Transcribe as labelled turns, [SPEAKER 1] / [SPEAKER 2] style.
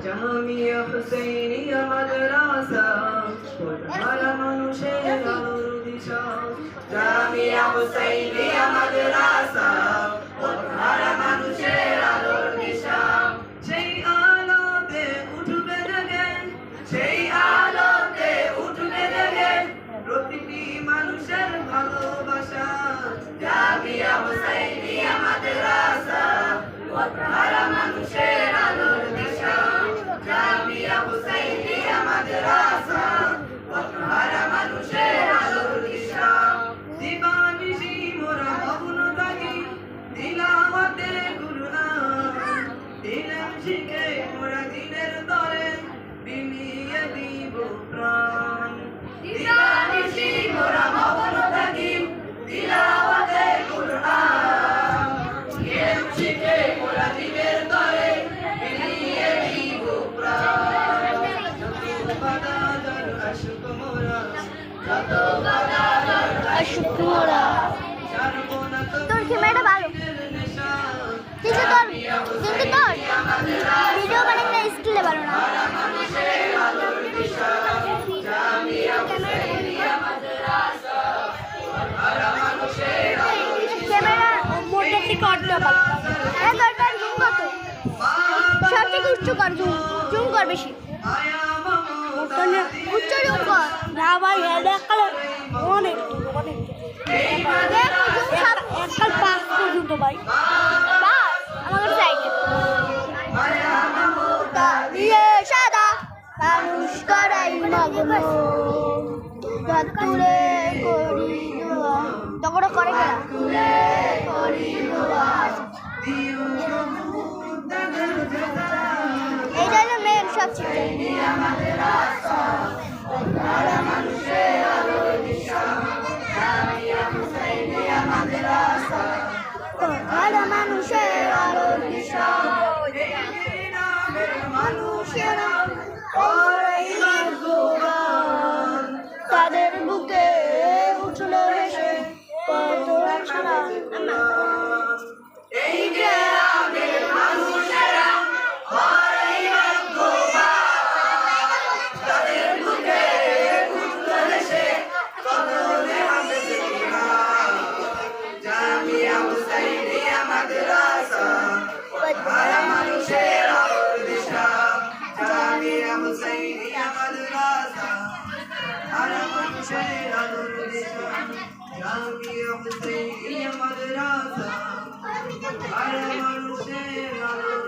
[SPEAKER 1] জামিয়া হুসাইনিয়া মাদ্রাসা পড়ার মানুষের আলোর দিশা। জামিয়া হুসাইনিয়া মাদ্রাসা পড়ার মানুষের আলোর দিশা। সেই আলোতে উঠবে জেগে, সেই আলোতে উঠবে জেগে প্রতিটি মানুষের ভালোবাসা। জামিয়া হুসাইনিয়া মাদ্রাসা পড়ার মানুষের আলোর দিশা। জামিয়া হুসাইনিয়া মাদ্রাসা পড়ার মানুষের আলোর দিশা। দিবানিশি মোরা মগ্ন থাকি তিলাওয়াতে কুরআন। ইলম শিখে মোরা দ্বীনের তরে বিলিয়ে দিব প্রাণ। দিবানিশি মোরা মগ্ন থাকি তিলাওয়াতে কুরআন। ইলম শিখে মোরা দ্বীনের তরে বিলিয়ে দিব প্রাণ। যত বাদাদার আশক মোরা, যত বাদাদার
[SPEAKER 2] আশুক মোরা।
[SPEAKER 1] ছাড়বো না
[SPEAKER 2] তোর ক্যামেরাটা ভালো
[SPEAKER 1] নেশা।
[SPEAKER 2] কিন্তু তোর ভিডিও বানাতে স্কিলে ভালো না। ক্যামেরা মোটে থেকে অর্ধ ভালো। দরকার জুম কত? সব থেকে উচ্চ কর, জুম কর বেশি। উচ্চ জুম কর না ভাই, এককাল অনেক অনেক এককাল 5 পর্যন্ত ভাই। আমার সাইডে দিয়ে সাদা মানুষ করাই মগ্ন তুলে করি দোয়া। তখন করে কেনা এইটা হলো মেন সব শিখতে। মানুষের আলোর দিশা। মানুষেরা তাদের বুকে উঠল এসে কত সারা।
[SPEAKER 1] এই গ্রামের মানুষেরা তাদের বুকে উঠল এসে কত নেহামত ইমান। জামিয়া হুসাইনিয়া মাদ্রাসা পড়ার মানুষের আলোর দিশা। জামিয়া হুসাইনিয়া মাদ্রাসা পড়ার মানুষের আলোর দিশা। জামিয়া হুসাইনিয়া মাদ্রাসা পড়ার মানুষের আলোর